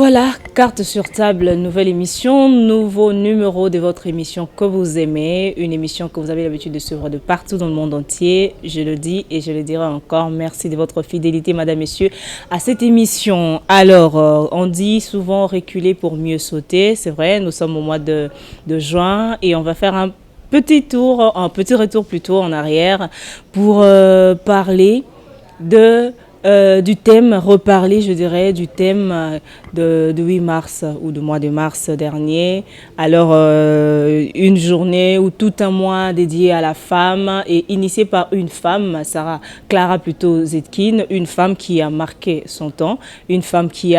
Voilà, carte sur table, nouvelle émission, nouveau numéro de votre émission que vous aimez, une émission que vous avez l'habitude de suivre de partout dans le monde entier. Je le dis et je le dirai encore, merci de votre fidélité, madame, messieurs, à cette émission. Alors, on dit souvent reculer pour mieux sauter, c'est vrai, nous sommes au mois de juin et on va faire un petit retour plutôt en arrière pour parler du thème, reparler, je dirais, du thème de 8 mars ou du mois de mars dernier. Alors, une journée ou tout un mois dédié à la femme et initié par une femme, Clara plutôt Zetkin, une femme qui a marqué son temps, une femme qui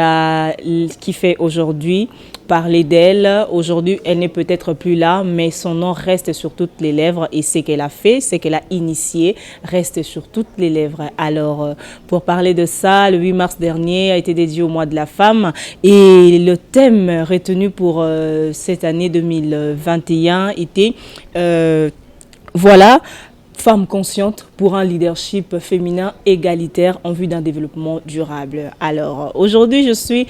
fait aujourd'hui parler d'elle. Aujourd'hui, elle n'est peut-être plus là, mais son nom reste sur toutes les lèvres et ce qu'elle a fait, ce qu'elle a initié, reste sur toutes les lèvres. Alors, pour parler de ça, le 8 mars dernier a été dédié au mois de la femme et le thème retenu pour cette année 2021 était femme consciente pour un leadership féminin égalitaire en vue d'un développement durable. Alors, aujourd'hui, je suis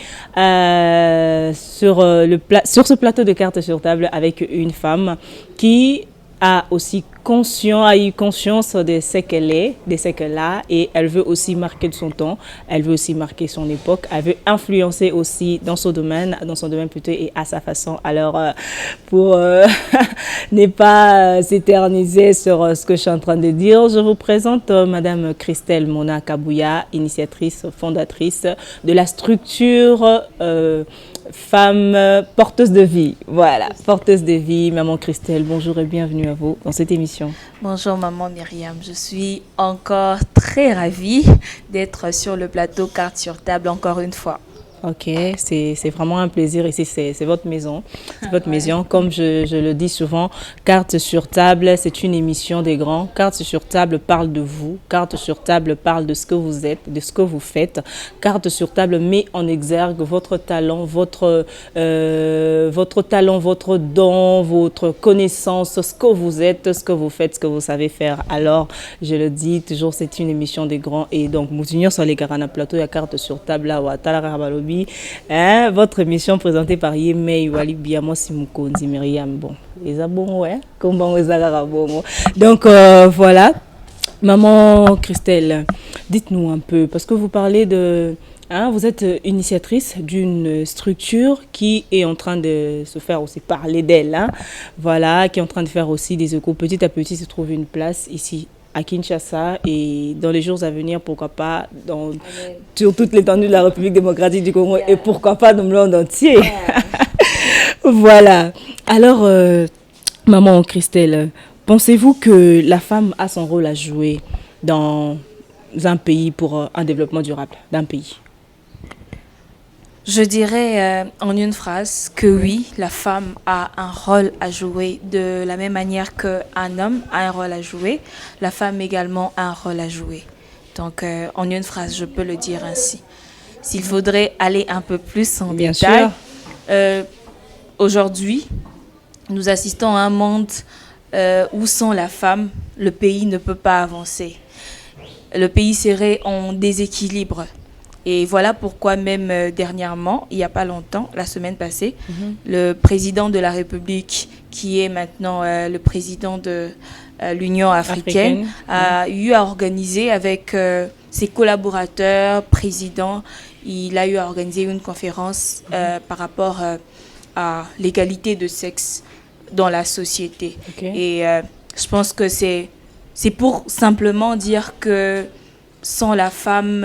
sur ce plateau de cartes sur table avec une femme qui a eu conscience de ce qu'elle est, de ce qu'elle a, et elle veut aussi marquer de son temps, elle veut aussi marquer son époque, elle veut influencer aussi dans son domaine plutôt et à sa façon. Alors, pour ne pas s'éterniser sur ce que je suis en train de dire, je vous présente Madame Christelle Mona Kabouya, initiatrice, fondatrice de la structure femme porteuse de vie. Voilà, porteuse de vie. Maman Christelle, bonjour et bienvenue à vous dans cette émission. Bonjour maman Myriam, je suis encore très ravie d'être sur le plateau Carte sur table encore une fois. Ok, c'est vraiment un plaisir ici, c'est votre maison. C'est votre maison. Comme je le dis souvent, Carte sur table, c'est une émission des grands. Carte sur table parle de vous. Carte sur table parle de ce que vous êtes, de ce que vous faites. Carte sur table met en exergue votre talent, votre don, votre connaissance, ce que vous êtes, ce que vous faites, ce que vous savez faire. Alors, je le dis toujours, c'est une émission des grands. Et donc, Moutinho sur les Garana Plateau, il y a Carte sur table là, ou à Talarabalobi. Votre émission présentée par Yemei Wali Biamo Simukonzi Myriam. Bon, les abons, ouais. Comment vous avez. Donc, voilà. Maman Christelle, dites-nous un peu, parce que vous parlez de. Vous êtes initiatrice d'une structure qui est en train de se faire aussi parler d'elle. Voilà, qui est en train de faire aussi des échos. Petit à petit, se trouve une place ici à Kinshasa et dans les jours à venir, pourquoi pas sur toute l'étendue de la République démocratique du Congo et pourquoi pas dans le monde entier. Voilà. Alors, maman Christelle, pensez-vous que la femme a son rôle à jouer dans un pays pour un développement durable d'un pays? Je dirais en une phrase que oui, la femme a un rôle à jouer de la même manière qu'un homme a un rôle à jouer. La femme également a un rôle à jouer. Donc en une phrase, je peux le dire ainsi. S'il faudrait aller un peu plus en détail, aujourd'hui, nous assistons à un monde où sans la femme, le pays ne peut pas avancer. Le pays serait en déséquilibre. Et voilà pourquoi même dernièrement, il n'y a pas longtemps, la semaine passée, le président de la République, qui est maintenant le président de l'Union africaine, a eu à organiser avec ses collaborateurs, présidents, il a eu à organiser une conférence par rapport à l'égalité de sexe dans la société. Et je pense que c'est pour simplement dire que sans la femme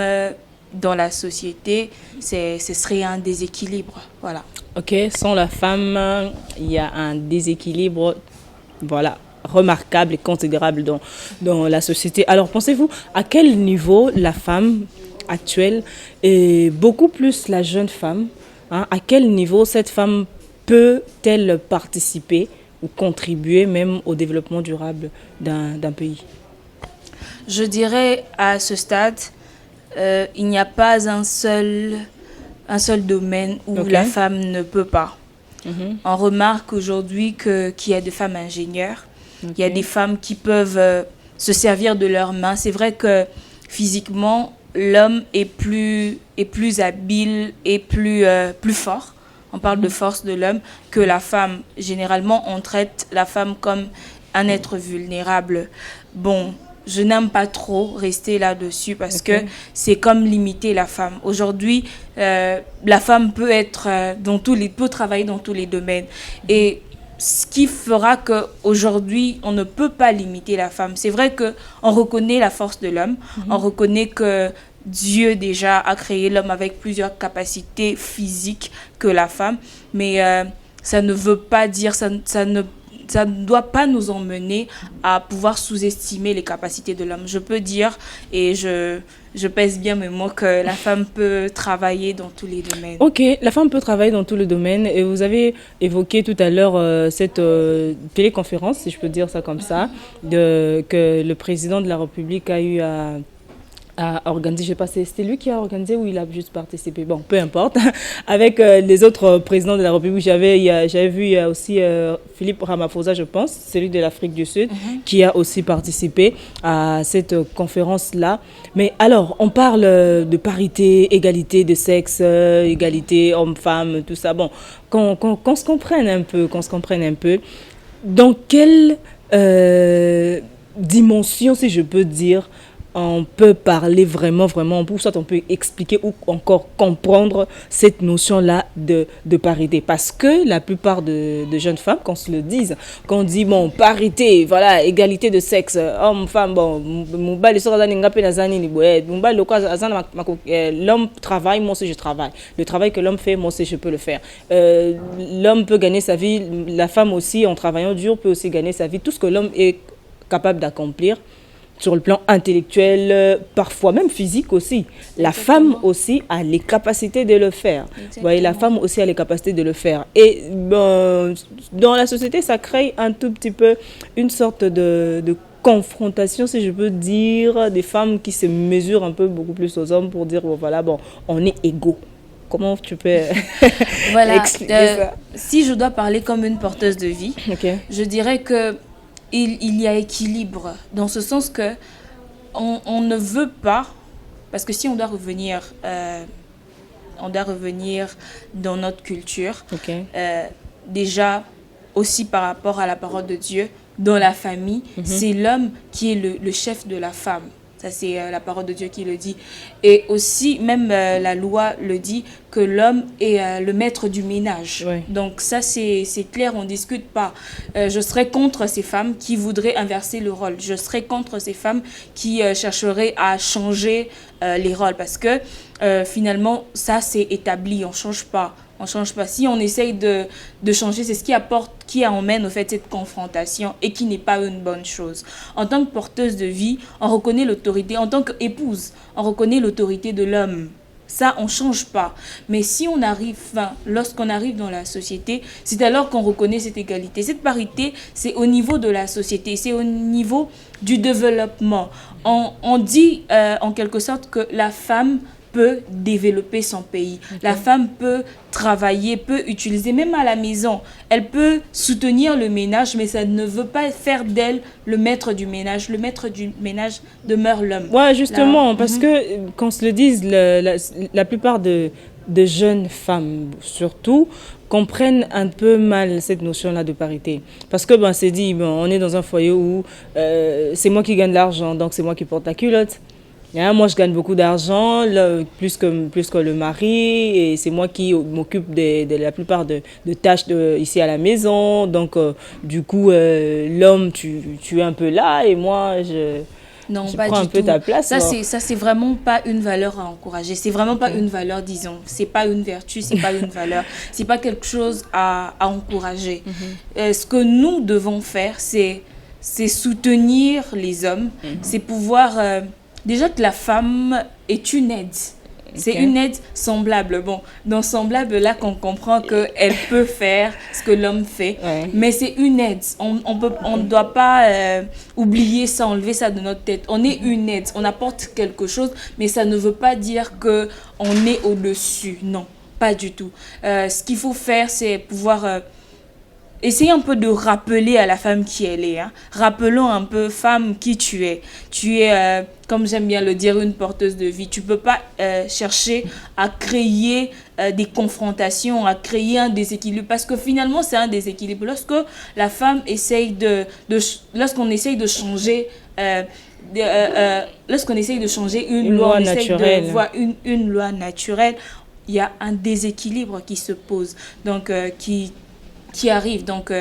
dans la société, ce serait un déséquilibre. Voilà. Ok, sans la femme, il y a un déséquilibre, voilà, remarquable et considérable dans la société. Alors, pensez-vous à quel niveau la femme actuelle et beaucoup plus la jeune femme, à quel niveau cette femme peut-elle participer ou contribuer même au développement durable d'un pays? Je dirais à ce stade, il n'y a pas un seul domaine où la femme ne peut pas. On remarque aujourd'hui qu'il y a des femmes ingénieures, il y a des femmes qui peuvent se servir de leurs mains. C'est vrai que physiquement, l'homme est plus habile et plus fort. On parle de force de l'homme que la femme. Généralement, on traite la femme comme un être vulnérable. Bon, je n'aime pas trop rester là-dessus parce que c'est comme limiter la femme. Aujourd'hui, la femme peut être peut travailler dans tous les domaines. Et ce qui fera qu'aujourd'hui, on ne peut pas limiter la femme. C'est vrai qu'on reconnaît la force de l'homme, on reconnaît que Dieu déjà a créé l'homme avec plusieurs capacités physiques que la femme, mais ça ne veut pas dire, ça ne doit pas nous emmener à pouvoir sous-estimer les capacités de l'homme. Je peux dire, et je pèse bien mes mots, que la femme peut travailler dans tous les domaines. Ok, la femme peut travailler dans tous les domaines. Et vous avez évoqué tout à l'heure cette téléconférence, si je peux dire ça comme ça, que le président de la République a eu à organisé, je sais pas, c'était lui qui a organisé ou il a juste participé, bon, peu importe, avec les autres présidents de la République. J'avais vu, il y a aussi Philippe Ramaphosa, je pense, celui de l'Afrique du Sud, qui a aussi participé à cette conférence-là. Mais alors, on parle de parité, égalité de sexe, égalité homme-femme, tout ça. Bon, qu'on se comprenne un peu, dans quelle dimension, si je peux dire, on peut parler vraiment, pour ça on peut expliquer ou encore comprendre cette notion-là de parité. Parce que la plupart de jeunes femmes, qu'on se le dise, qu'on dit, bon, parité, voilà, égalité de sexe, homme, femme, bon, l'homme travaille, moi aussi je travaille. Le travail que l'homme fait, moi aussi je peux le faire. L'homme peut gagner sa vie, la femme aussi, en travaillant dur, peut aussi gagner sa vie. Tout ce que l'homme est capable d'accomplir, sur le plan intellectuel, parfois même physique aussi. La femme aussi a les capacités de le faire. Vous voyez, la femme aussi a les capacités de le faire. Et bon, dans la société, ça crée un tout petit peu une sorte de confrontation, si je peux dire, des femmes qui se mesurent un peu beaucoup plus aux hommes pour dire, bon, voilà, bon, on est égaux. Comment tu peux expliquer ça? Si je dois parler comme une porteuse de vie, je dirais que il y a équilibre, dans ce sens que on ne veut pas, parce que si on doit revenir dans notre culture, déjà aussi par rapport à la parole de Dieu, dans la famille, c'est l'homme qui est le chef de la femme. Ça, c'est la parole de Dieu qui le dit. Et aussi, même la loi le dit, que l'homme est le maître du ménage. Oui. Donc ça, c'est clair, on ne discute pas. Je serais contre ces femmes qui voudraient inverser le rôle. Je serais contre ces femmes qui chercheraient à changer les rôles. Parce que finalement, ça, c'est établi, on ne change pas. On ne change pas. Si on essaye de changer, c'est ce qui emmène au fait cette confrontation et qui n'est pas une bonne chose. En tant que porteuse de vie, on reconnaît l'autorité. En tant qu'épouse, on reconnaît l'autorité de l'homme. Ça, on ne change pas. Mais si on arrive, lorsqu'on arrive dans la société, c'est alors qu'on reconnaît cette égalité. Cette parité, c'est au niveau de la société, c'est au niveau du développement. On dit en quelque sorte que la femme peut développer son pays. La femme peut travailler, peut utiliser, même à la maison. Elle peut soutenir le ménage, mais ça ne veut pas faire d'elle le maître du ménage. Le maître du ménage demeure l'homme. Ouais, justement, parce que, qu'on se le dise, la plupart de jeunes femmes, surtout, comprennent un peu mal cette notion-là de parité. Parce que, c'est dit, on est dans un foyer où c'est moi qui gagne l'argent, donc c'est moi qui porte la culotte. Moi, je gagne beaucoup d'argent, plus que le mari, et c'est moi qui m'occupe de la plupart de tâches ici à la maison. Donc, du coup, l'homme, tu es un peu là, et moi, je prends un peu ta place. Ça, c'est vraiment pas une valeur à encourager. C'est vraiment pas une valeur, disons. C'est pas une vertu, c'est pas une valeur. C'est pas quelque chose à encourager. Ce que nous devons faire, c'est soutenir les hommes, c'est pouvoir... Déjà que la femme est une aide. C'est une aide semblable. Bon, dans semblable, là qu'on comprend qu'elle peut faire ce que l'homme fait. Ouais. Mais c'est une aide. On ne doit pas oublier ça, enlever ça de notre tête. On est une aide. On apporte quelque chose, mais ça ne veut pas dire qu'on est au-dessus. Non, pas du tout. Ce qu'il faut faire, c'est pouvoir essaye un peu de rappeler à la femme qui elle est. Hein. Rappelons un peu, femme, qui tu es. Tu es, comme j'aime bien le dire, une porteuse de vie. Tu peux pas chercher à créer des confrontations, à créer un déséquilibre. Parce que finalement, c'est un déséquilibre. Lorsque la femme essaye lorsqu'on essaye de changer... lorsqu'on essaye de changer une loi, on essaye de voir une loi naturelle, il y a un déséquilibre qui se pose, donc qui arrive. Donc,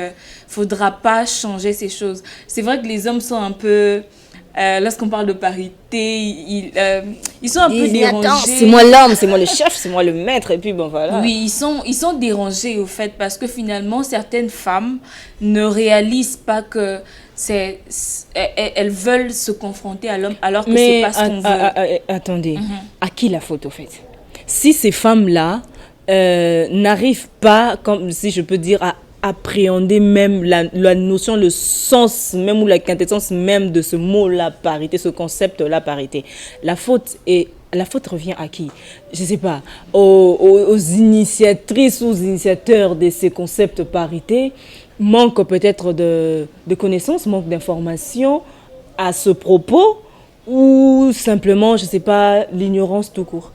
faudra pas changer ces choses. C'est vrai que les hommes sont un peu... lorsqu'on parle de parité, ils sont un peu dérangés. Attends, c'est moi l'homme, c'est moi le chef, c'est moi le maître, et puis bon voilà. Oui, ils sont dérangés au fait, parce que finalement, certaines femmes ne réalisent pas que elles veulent se confronter à l'homme, alors que c'est pas ce qu'on veut. Attendez, à qui la faute au fait? Si ces femmes-là n'arrivent pas, comme si je peux dire, à appréhender même la notion, le sens même ou la quintessence même de ce mot-là, parité, ce concept-là, parité. La faute revient à qui? Je ne sais pas, aux initiatrices, aux initiateurs de ces concepts parité, manque peut-être de connaissances, manque d'informations à ce propos, ou simplement, je ne sais pas, l'ignorance tout court.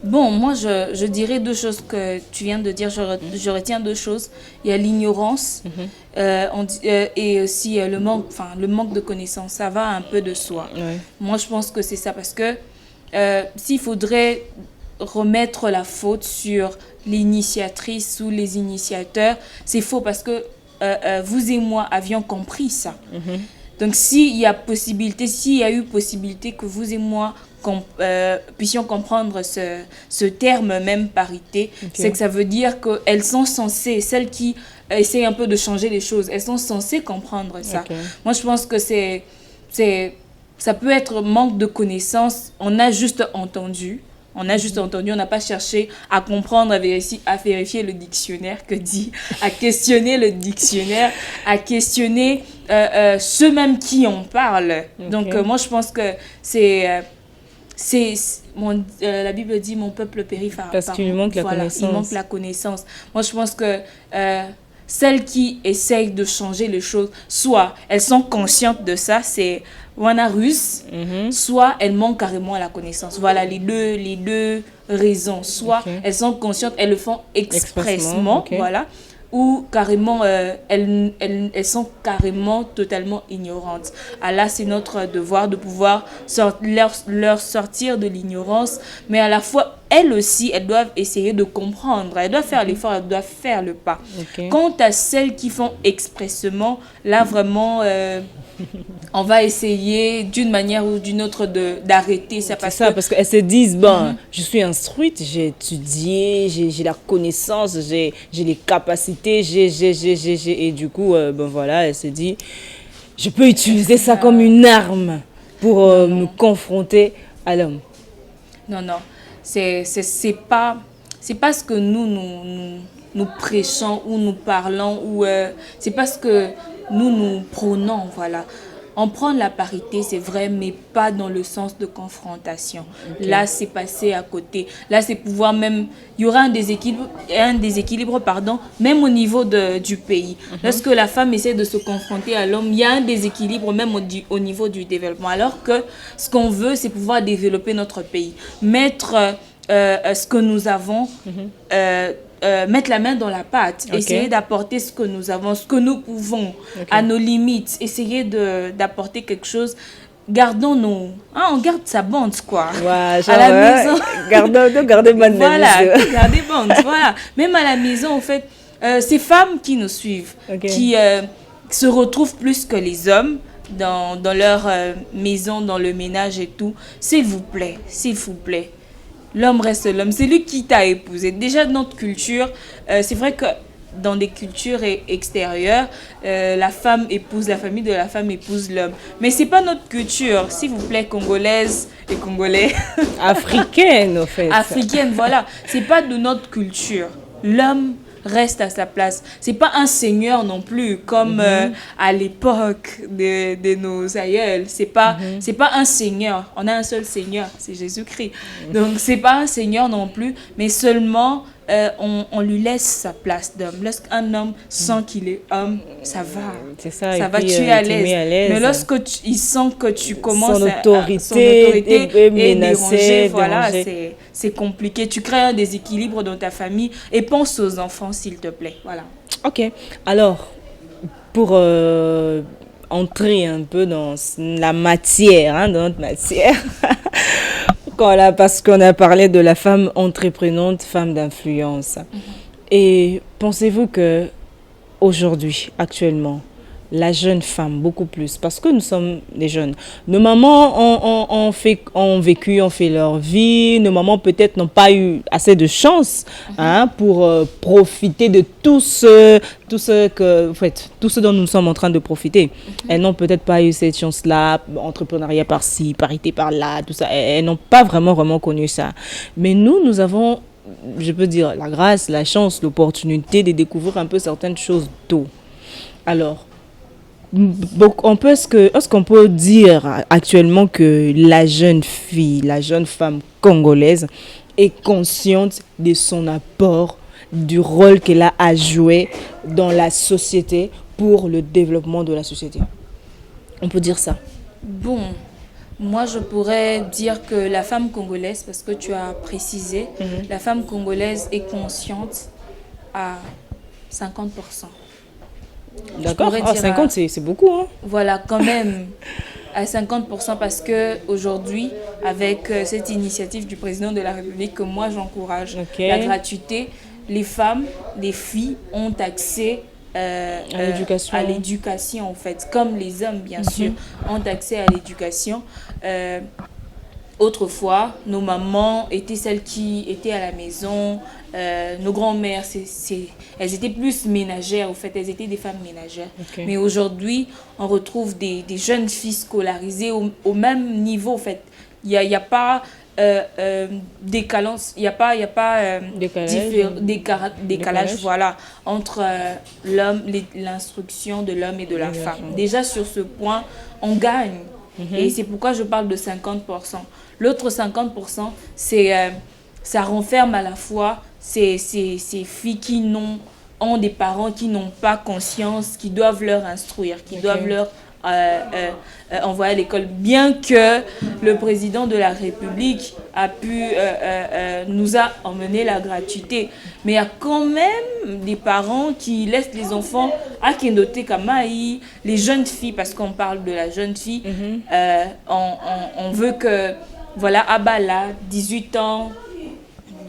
Bon, moi, je dirais deux choses que tu viens de dire. Je retiens deux choses. Il y a l'ignorance et aussi le manque de connaissances. Ça va un peu de soi. Ouais. Moi, je pense que c'est ça. Parce que s'il faudrait remettre la faute sur l'initiatrice ou les initiateurs, c'est faux, parce que vous et moi avions compris ça. Donc, s'il y a eu possibilité que vous et moi puissions comprendre ce terme même parité, c'est que ça veut dire qu'elles sont censées, celles qui essayent un peu de changer les choses, elles sont censées comprendre ça. Moi, je pense que ça peut être manque de connaissances. On a juste entendu, on n'a pas cherché à comprendre, à vérifier le dictionnaire, à questionner le dictionnaire, à questionner ceux même qui en parlent. Donc, moi, je pense que la Bible dit mon peuple périt parce qu'il manque la connaissance. Il manque la connaissance. Moi, je pense que celles qui essayent de changer les choses, soit elles sont conscientes de ça, c'est Wana russe, soit elles manquent carrément la connaissance. Voilà les deux raisons. Soit elles sont conscientes, elles le font expressement. Voilà. Ou carrément, elles sont carrément totalement ignorantes. Là, c'est notre devoir de pouvoir leur sortir de l'ignorance, mais à la fois, elles aussi, elles doivent essayer de comprendre. Elles doivent faire l'effort, elles doivent faire le pas. Quant à celles qui font expressement, là, vraiment... on va essayer d'une manière ou d'une autre d'arrêter ça. Parce qu'elles se disent, je suis instruite, j'ai étudié, j'ai la connaissance, j'ai les capacités, et du coup, voilà, elle se dit, je peux utiliser ça comme une arme pour me confronter à l'homme. Non, c'est pas ce que nous prêchons ou nous parlons, ou c'est pas ce que nous prônons, voilà. On prend la parité, c'est vrai, mais pas dans le sens de confrontation. Là, c'est passé à côté. Là, c'est pouvoir même... Il y aura un déséquilibre, même au niveau du pays. Lorsque la femme essaie de se confronter à l'homme, il y a un déséquilibre même au niveau du développement. Alors que ce qu'on veut, c'est pouvoir développer notre pays. Mettre ce que nous avons... mettre la main dans la pâte, essayer d'apporter ce que nous avons, ce que nous pouvons, à nos limites, essayer d'apporter quelque chose. Gardons on garde sa bande, quoi. Ouais, genre, à la maison. Gardez bande. Voilà, gardez bande, voilà. Même à la maison, en fait, ces femmes qui nous suivent, qui se retrouvent plus que les hommes dans leur maison, dans le ménage et tout, s'il vous plaît. L'homme reste l'homme. C'est lui qui t'a épousé. Déjà, notre culture, c'est vrai que dans des cultures extérieures, la femme épouse, la famille de la femme épouse l'homme. Mais ce n'est pas notre culture, s'il vous plaît, congolaises et congolais. Africaine, en fait. Africaine, voilà. Ce n'est pas de notre culture. L'homme reste à sa place. C'est pas un seigneur non plus, comme à l'époque de nos aïeuls. C'est pas un seigneur. On a un seul seigneur, c'est Jésus-Christ. Donc c'est pas un seigneur non plus, mais seulement on lui laisse sa place d'homme. Lorsqu'un homme sent qu'il est homme, ça va. C'est ça, Ça et va, puis, tu es à te met à l'aise. Mais l'aise. lorsque il sent que tu commences Son son autorité autorité est menacée, voilà, dérangée. c'est compliqué. Tu crées un déséquilibre dans ta famille et pense aux enfants, s'il te plaît. Voilà. Ok, alors, pour entrer un peu dans la matière, hein, dans notre matière, parce qu'on a parlé de la femme entreprenante, femme d'influence. Et pensez-vous que aujourd'hui, actuellement, la jeune femme, beaucoup plus, parce que nous sommes des jeunes, nos mamans ont vécu, ont fait leur vie, nos mamans peut-être n'ont pas eu assez de chance hein, pour profiter de tout ce dont nous sommes en train de profiter. Elles n'ont peut-être pas eu cette chance-là, entrepreneuriat par-ci, parité par-là, tout ça. Elles n'ont pas vraiment connu ça. Mais nous avons, je peux dire, la grâce, la chance, l'opportunité de découvrir un peu certaines choses tôt. Alors, est-ce qu'on peut dire actuellement que la jeune fille, la jeune femme congolaise est consciente de son apport, du rôle qu'elle a à jouer dans la société pour le développement de la société? On peut dire ça. Bon, moi je pourrais dire que la femme congolaise, parce que tu as précisé, la femme congolaise est consciente à 50%. D'accord, 50 c'est beaucoup. Hein? Voilà, quand même à 50% parce qu'aujourd'hui, avec cette initiative du président de la République que moi j'encourage, la gratuité, les femmes, les filles ont accès à l'éducation en fait, comme les hommes bien sûr ont accès à l'éducation. Autrefois, nos mamans étaient celles qui étaient à la maison, nos grands-mères, elles étaient plus ménagères, au fait, elles étaient des femmes ménagères. Okay. Mais aujourd'hui, on retrouve des jeunes filles scolarisées au même niveau, en fait. Il y a pas décalage, décalage voilà, entre l'instruction de l'homme et de la femme. Déjà, sur ce point, on gagne. Et c'est pourquoi je parle de 50%. L'autre 50%, ça renferme à la fois ces filles qui ont des parents qui n'ont pas conscience, qui doivent leur instruire, qui doivent leur envoyer à l'école. Bien que le président de la République a pu nous a emmené la gratuité, mais il y a quand même des parents qui laissent les enfants à Kendote Kamaï, les jeunes filles, parce qu'on parle de la jeune fille, on veut que, voilà, Abala, 18 ans,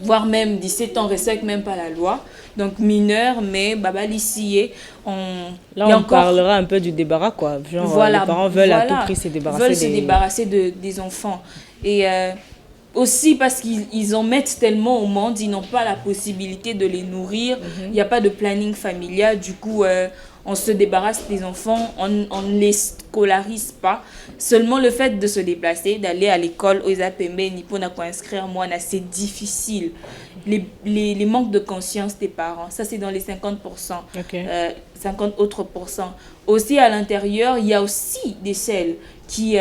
voire même 17 ans, respecte même pas la loi. Donc mineur, mais Baba Lissié, on parlera un peu du débarras, quoi. Genre, voilà, les parents veulent à tout prix se débarrasser des enfants. Et aussi parce qu'ils en mettent tellement au monde, ils n'ont pas la possibilité de les nourrir. Il n'y a pas de planning familial. Du coup, on se débarrasse des enfants, on ne les scolarise pas. Seulement le fait de se déplacer, d'aller à l'école, aux APM, Nipona pour inscrire moi, c'est difficile. Les manques de conscience des parents, ça c'est dans les 50%, 50 autres pourcents. Aussi à l'intérieur, il y a aussi des celles qui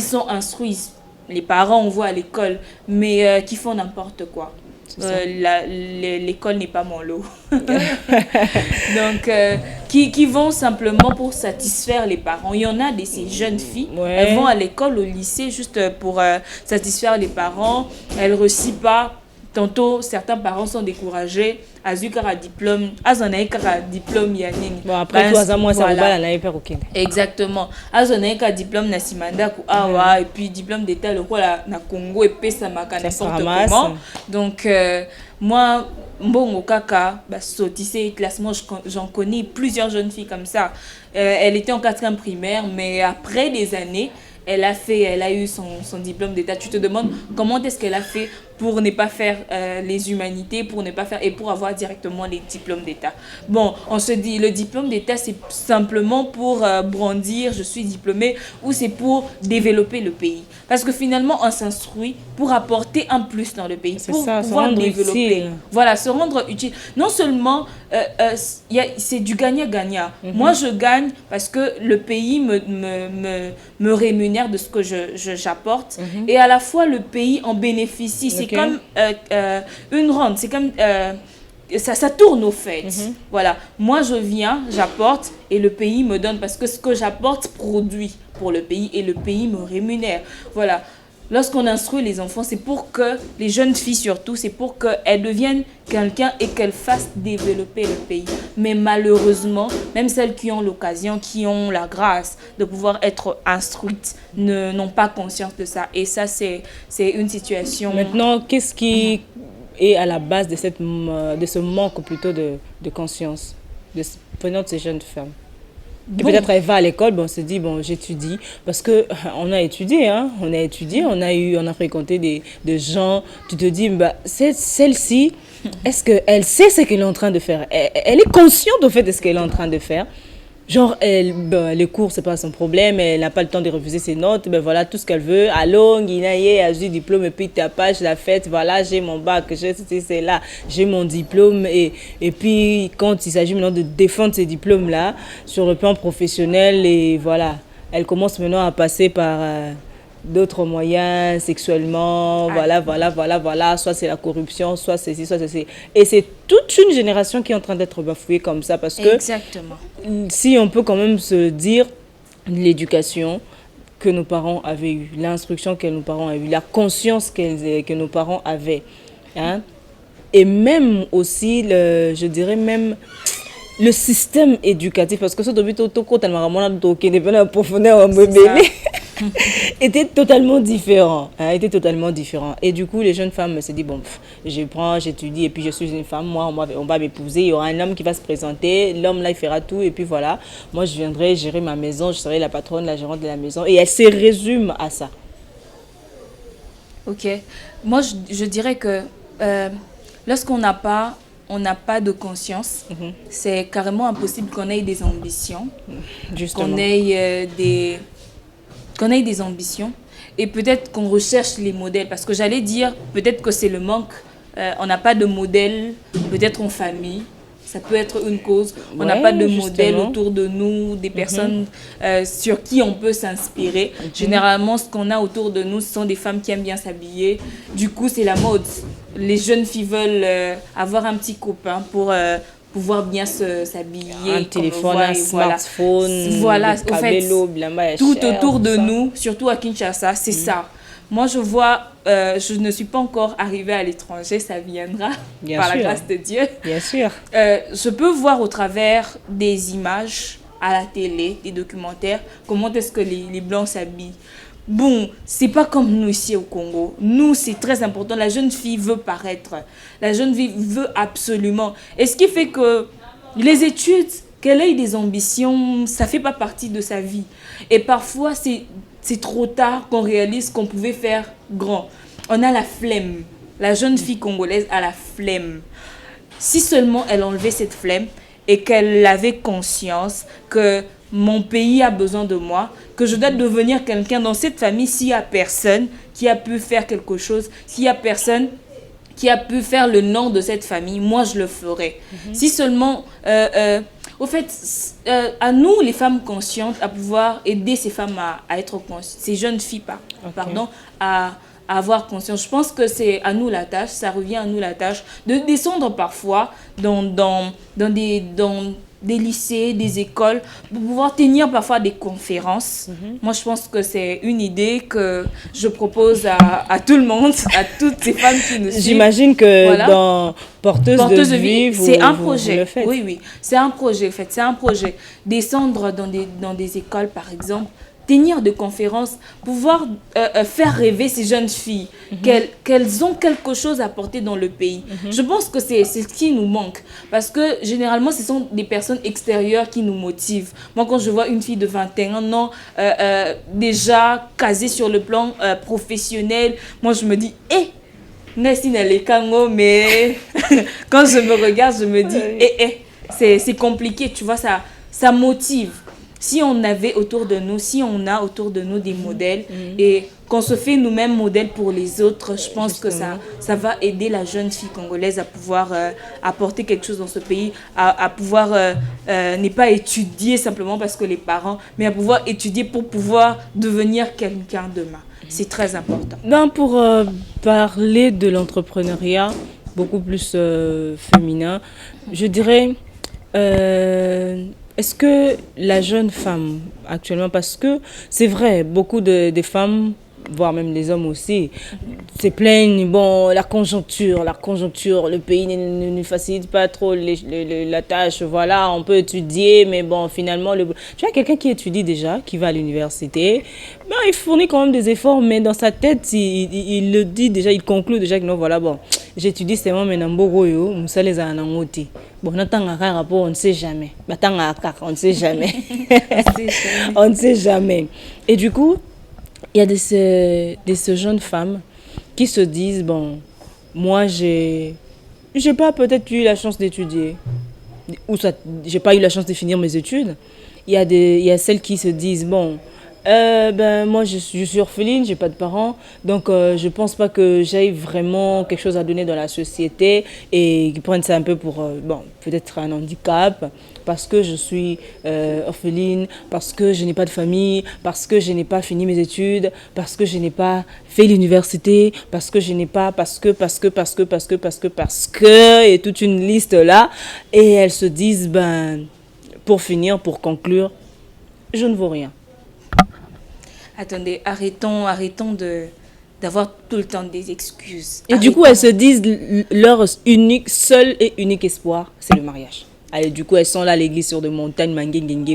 sont instruites. Les parents, on voit à l'école, mais qui font n'importe quoi. L'école n'est pas mon lot. Donc, qui vont simplement pour satisfaire les parents. Il y en a de ces jeunes filles, elles vont à l'école, au lycée, juste pour satisfaire les parents. Elles ne réussissent pas. Tantôt, certains parents sont découragés. Azukara diplôme, Azanaïkara diplôme yanning. Bon, après, toi, moi, ça va pas la ok. Exactement. Azanaïkara diplôme na simanda ku awa et puis diplôme d'état le quoi na Congo et pesa maka n'importe comment. Donc moi mbongo kaka ba sotissé classement, j'en connais plusieurs jeunes filles comme ça. Elle était en 4e primaire, mais après des années elle a eu son diplôme d'état. Tu te demandes comment est-ce qu'elle a fait pour ne pas faire les humanités, pour ne pas faire et pour avoir directement les diplômes d'état. Bon, on se dit le diplôme d'état c'est simplement pour brandir je suis diplômée, ou c'est pour développer le pays. Parce que finalement on s'instruit pour apporter un plus dans le pays, pour pouvoir développer. Utile. Voilà, se rendre utile. Non seulement c'est du gagnant-gagnant. Moi, je gagne parce que le pays me rémunère de ce que j'apporte. Et à la fois, le pays en bénéficie. C'est comme une rente. C'est comme... ça tourne au fait. Voilà. Moi, je viens, j'apporte et le pays me donne parce que ce que j'apporte produit pour le pays et le pays me rémunère. Voilà. Lorsqu'on instruit les enfants, c'est pour que, les jeunes filles surtout, c'est pour qu'elles deviennent quelqu'un et qu'elles fassent développer le pays. Mais malheureusement, même celles qui ont l'occasion, qui ont la grâce de pouvoir être instruites, n'ont pas conscience de ça. Et ça, c'est une situation... Maintenant, qu'est-ce qui est à la base de ce manque plutôt de conscience venant de ces jeunes femmes? Et peut-être elle va à l'école, on se dit, j'étudie. Parce qu'on a étudié, on a fréquenté des gens. Tu te dis, celle-ci, est-ce qu'elle sait ce qu'elle est en train de faire? Elle est consciente au fait de ce qu'elle est en train de faire. Genre, les cours, c'est pas son problème, elle n'a pas le temps de refuser ses notes, voilà, tout ce qu'elle veut. Allô, Guinaye, j'ai diplôme, et puis tapage, la fête, voilà, j'ai mon bac, c'est là, j'ai mon diplôme. Et puis, quand il s'agit maintenant de défendre ces diplômes-là, sur le plan professionnel, et voilà, elle commence maintenant à passer par d'autres moyens, sexuellement, voilà, soit c'est la corruption, soit ceci, soit ceci. Et c'est toute une génération qui est en train d'être bafouée comme ça, parce que exactement. Si on peut quand même se dire l'éducation que nos parents avaient eue, l'instruction que nos parents avaient eue, la conscience que nos parents avaient, hein, et même aussi, je dirais même le système éducatif, parce que ce était totalement différent, Et du coup, les jeunes femmes se disent, j'étudie, et puis je suis une femme, moi, on va m'épouser, il y aura un homme qui va se présenter, l'homme là, il fera tout, et puis voilà, moi, je viendrai gérer ma maison, je serai la patronne, la gérante de la maison, et elle se résume à ça. Ok. Moi, je dirais que lorsqu'on n'a pas de conscience, c'est carrément impossible qu'on ait des ambitions, justement. Qu'on ait des ambitions et peut-être qu'on recherche les modèles. Parce que j'allais dire, peut-être que c'est le manque. On n'a pas de modèle, peut-être en famille. Ça peut être une cause. On n'a pas de modèle autour de nous, des personnes sur qui on peut s'inspirer. Généralement, ce qu'on a autour de nous, ce sont des femmes qui aiment bien s'habiller. Du coup, c'est la mode. Les jeunes filles veulent avoir un petit copain pour pouvoir bien s'habiller. Un téléphone, un smartphone, voilà, au fait, tout autour de nous, surtout à Kinshasa, c'est ça. Moi, je vois, je ne suis pas encore arrivée à l'étranger, ça viendra par la grâce de Dieu. Bien sûr. Je peux voir au travers des images à la télé, des documentaires, comment est-ce que les Blancs s'habillent. Bon, c'est pas comme nous ici au Congo. Nous, c'est très important. La jeune fille veut paraître. La jeune fille veut absolument. Et ce qui fait que les études, qu'elle ait des ambitions, ça fait pas partie de sa vie. Et parfois, c'est trop tard qu'on réalise qu'on pouvait faire grand. On a la flemme. La jeune fille congolaise a la flemme. Si seulement elle enlevait cette flemme et qu'elle avait conscience que mon pays a besoin de moi, que je dois devenir quelqu'un dans cette famille s'il n'y a personne qui a pu faire quelque chose, s'il n'y a personne qui a pu faire le nom de cette famille, moi je le ferai. Si seulement, au fait, à nous les femmes conscientes, à pouvoir aider ces femmes à être conscientes, ces jeunes filles, à avoir conscience. Je pense que c'est à nous la tâche, ça revient à nous la tâche de descendre parfois dans des lycées, des écoles, pour pouvoir tenir parfois des conférences. Moi, je pense que c'est une idée que je propose à tout le monde, à toutes ces femmes qui nous suivent. J'imagine que dans Porteuse de vie, c'est un projet. Vous le faites. Oui, c'est un projet. En fait, c'est un projet. Descendre dans des écoles, par exemple, tenir des conférences, pouvoir faire rêver ces jeunes filles, qu'elles ont quelque chose à porter dans le pays. Je pense que c'est ce qui nous manque. Parce que généralement, ce sont des personnes extérieures qui nous motivent. Moi, quand je vois une fille de 21 ans déjà casée sur le plan professionnel, moi, je me dis, mais quand je me regarde, je me dis, c'est compliqué, tu vois, ça motive. si on avait autour de nous, si on a autour de nous des modèles et qu'on se fait nous-mêmes modèles pour les autres, je pense que ça va aider la jeune fille congolaise à pouvoir apporter quelque chose dans ce pays, à pouvoir ne pas étudier simplement parce que les parents, mais à pouvoir étudier pour pouvoir devenir quelqu'un demain. C'est très important. Ben, pour parler de l'entrepreneuriat beaucoup plus féminin, je dirais, est-ce que la jeune femme actuellement, parce que c'est vrai, beaucoup de femmes, voire même les hommes aussi, se plaignent, bon, la conjoncture, le pays ne facilite pas trop la tâche, voilà, on peut étudier, mais bon, finalement, tu vois, quelqu'un qui étudie déjà, qui va à l'université, ben, il fournit quand même des efforts, mais dans sa tête, il le dit déjà, il conclut déjà que non, voilà, bon, j'étudie seulement, mais Nambogoyo, Moussa les a anangoti. Bon, on ne sait jamais. On ne sait jamais. On ne sait jamais. Et du coup, il y a ces jeunes femmes qui se disent, bon, moi, j'ai pas peut-être eu la chance d'étudier, ou soit j'ai pas eu la chance de finir mes études. Il y a celles qui se disent, bon, ben, moi, je suis orpheline, j'ai pas de parents, donc je pense pas que j'aille vraiment quelque chose à donner dans la société et qu'ils prennent ça un peu pour, bon, peut-être un handicap, parce que je suis orpheline, parce que je n'ai pas de famille, parce que je n'ai pas fini mes études, parce que je n'ai pas fait l'université, parce que je n'ai pas, parce que, et toute une liste là, et elles se disent, ben, pour finir, pour conclure, je ne vaux rien. Attendez, arrêtons d'avoir tout le temps des excuses. Et du coup, elles se disent leur seul et unique espoir, c'est le mariage. Allez, du coup, elles sont là à l'église sur de montagnes,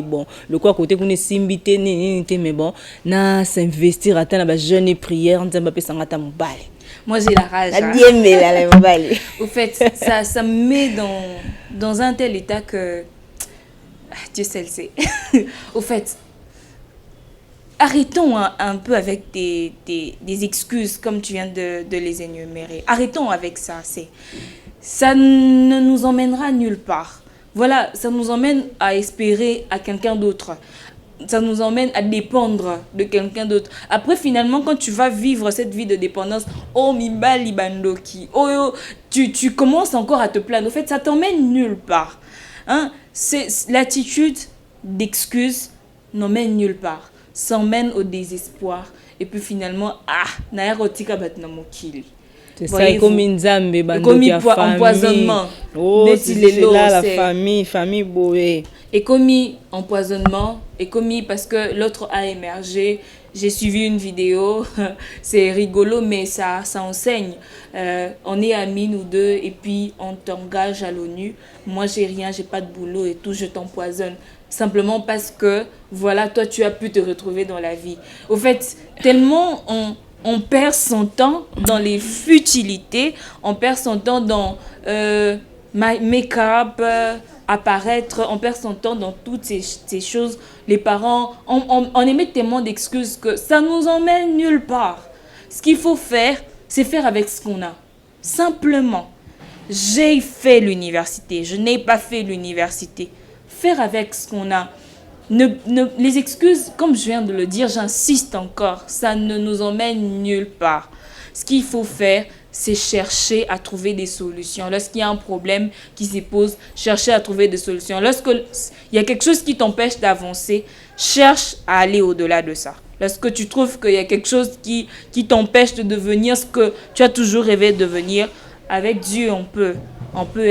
bon, le quoi côté qu'on est simbité, mais bon, na s'investir à la jeune et prière, on s'en sangata mobile. Moi, j'ai la rage. Au fait, ça me met dans un tel état que Dieu seul sait. Au fait, arrêtons un peu avec des excuses comme tu viens de les énumérer. Arrêtons avec ça. Ça ne nous emmènera nulle part. Voilà, ça nous emmène à espérer à quelqu'un d'autre. Ça nous emmène à dépendre de quelqu'un d'autre. Après, finalement, quand tu vas vivre cette vie de dépendance, oh, mimba libandoki, oh, tu commences encore à te plaindre. En fait, ça t'emmène nulle part. Hein? L'attitude d'excuse n'emmène nulle part. Ça emmène au désespoir. Et puis finalement, naerotika batnamokili. C'est ça, et comme une zambe, comme empoisonnement. Oh, c'est là la famille boé. Et commis empoisonnement, et commis parce que l'autre a émergé. J'ai suivi une vidéo, c'est rigolo, mais ça enseigne. On est amis, nous deux, et puis on t'engage à l'ONU. Moi, j'ai rien, j'ai pas de boulot et tout, je t'empoisonne. Simplement parce que, voilà, toi, tu as pu te retrouver dans la vie. Au fait, tellement on perd son temps dans les futilités, on perd son temps dans make-up, apparaître, on perd son temps dans toutes ces choses. Les parents, on émet tellement d'excuses que ça nous emmène nulle part. Ce qu'il faut faire, c'est faire avec ce qu'on a. Simplement, j'ai fait l'université, je n'ai pas fait l'université. Faire avec ce qu'on a. Les excuses, comme je viens de le dire, j'insiste encore, ça ne nous emmène nulle part. Ce qu'il faut faire, c'est chercher à trouver des solutions. Lorsqu'il y a un problème qui se pose, chercher à trouver des solutions. Lorsqu'il y a quelque chose qui t'empêche d'avancer, cherche à aller au-delà de ça. Lorsque tu trouves qu'il y a quelque chose qui t'empêche de devenir ce que tu as toujours rêvé de devenir, avec Dieu, on peut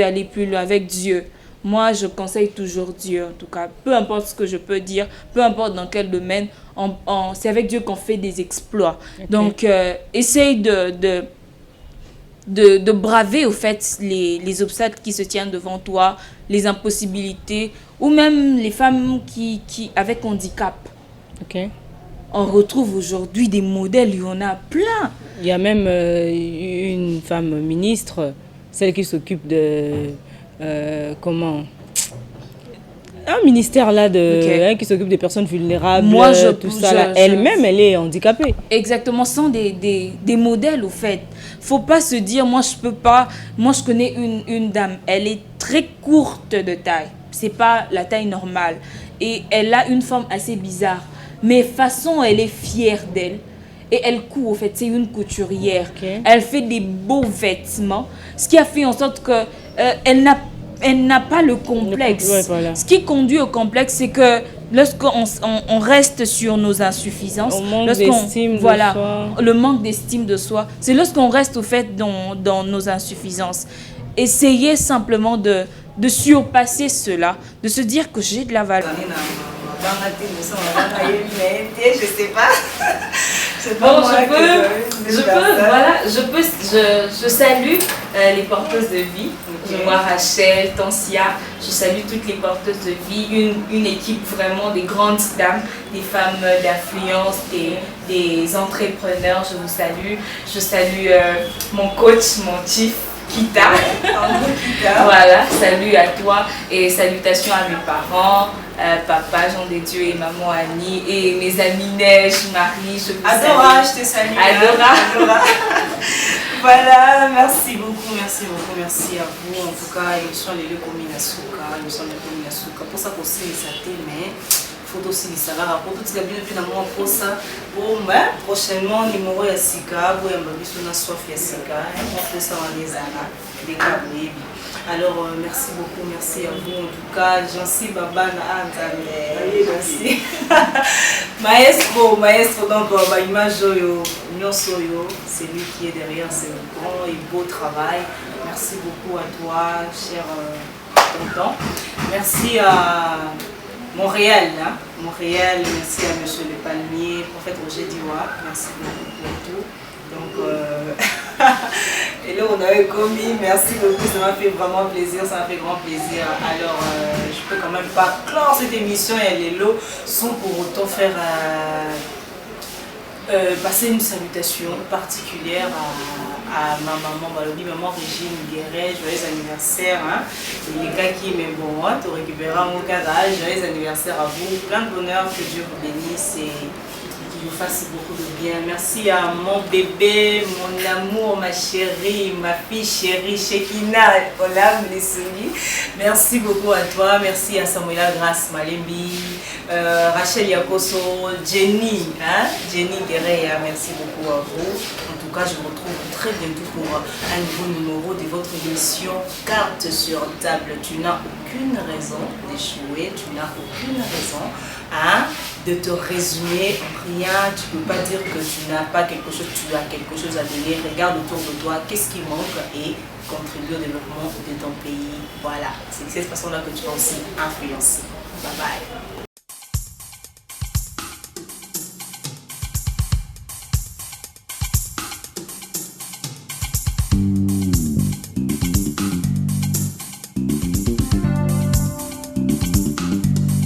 aller plus loin avec Dieu. Moi, je conseille toujours Dieu, en tout cas. Peu importe ce que je peux dire, peu importe dans quel domaine, c'est avec Dieu qu'on fait des exploits. Okay. Donc, essaye de braver, au fait, les obstacles qui se tiennent devant toi, les impossibilités, ou même les femmes qui avec handicap. Ok. On retrouve aujourd'hui des modèles, il y en a plein. Il y a même une femme ministre, celle qui s'occupe de... comment un ministère là qui s'occupe des personnes vulnérables. Moi, elle-même, elle est handicapée. Exactement, ce sont des modèles au fait. Faut pas se dire moi je peux pas. Moi je connais une dame, elle est très courte de taille. C'est pas la taille normale. et elle a une forme assez bizarre. Mais façon, elle est fière d'elle. Et elle coud, au fait, c'est une couturière. Okay. Elle fait des beaux vêtements, ce qui a fait en sorte que elle n'a pas le complexe. Ouais, voilà. Ce qui conduit au complexe, c'est que lorsqu'on on reste sur nos insuffisances, On manque d'estime voilà, de soi. le manque d'estime de soi, c'est lorsqu'on reste au fait dans nos insuffisances. Essayez simplement de surpasser cela, de se dire que j'ai de la valeur. Je sais pas. Bon, je salue les porteuses de vie. Okay. Je vois Rachel, Tansia, je salue toutes les porteuses de vie, une équipe vraiment des grandes dames, des femmes d'influence, des entrepreneurs, je vous salue. Je salue mon coach, mon chief, Kita. Voilà, salut à toi et salutations à mes parents, papa Jean de Dieu et maman Annie et mes amis Neige, Marie, je vous Adora, salue. je te salue. Adora. Voilà, merci beaucoup, merci à vous. En tout cas, émission les deux Kominasuka, pour ça aussi les satés, mais faut aussi les savoir. Pour tout ce qui a bien fait dans mon pour ça, prochainement numéro ya Sika, vous avez sur la soif ya Sika, on fait ça en les années, des câbles. Alors merci beaucoup, merci à vous. En tout cas, j'en suis Baba na merci. Maestro, donc image yo, c'est lui qui est derrière ce grand et beau travail. Merci beaucoup à toi, cher tonton. Merci à Montréal, hein? Montréal, merci à Monsieur Le Palmier, prophète Roger Diwa, merci beaucoup pour tout. Donc, et là on avait commis, merci beaucoup, ça m'a fait vraiment plaisir, ça m'a fait grand plaisir. Alors, je peux quand même pas clore cette émission et les lots sans pour autant faire passer une salutation particulière à ma maman, maman Régine Guéret, joyeux anniversaire. Hein. Et les gars qui m'aiment bon, tu récupéreras mon cadre, joyeux anniversaire à vous, plein de bonheur, que Dieu vous bénisse et qu'il vous fasse beaucoup de bien. Merci à mon bébé, mon amour, ma chérie, ma fille chérie, Shekina Olam Lesuni. Merci beaucoup à toi, merci à Samuela Grace Malembi, Rachel Yakoso, Jenny, hein? Jenny Guéret, merci beaucoup à vous. En tout cas, je vous retrouve très bientôt pour un nouveau numéro de votre émission Carte sur table. Tu n'as aucune raison d'échouer, tu n'as aucune raison de te résumer rien. Tu ne peux pas dire que tu n'as pas quelque chose, tu as quelque chose à donner. Regarde autour de toi, qu'est-ce qui manque et contribue au développement de ton pays. Voilà, c'est de cette façon-là que tu vas aussi influencer. Bye bye.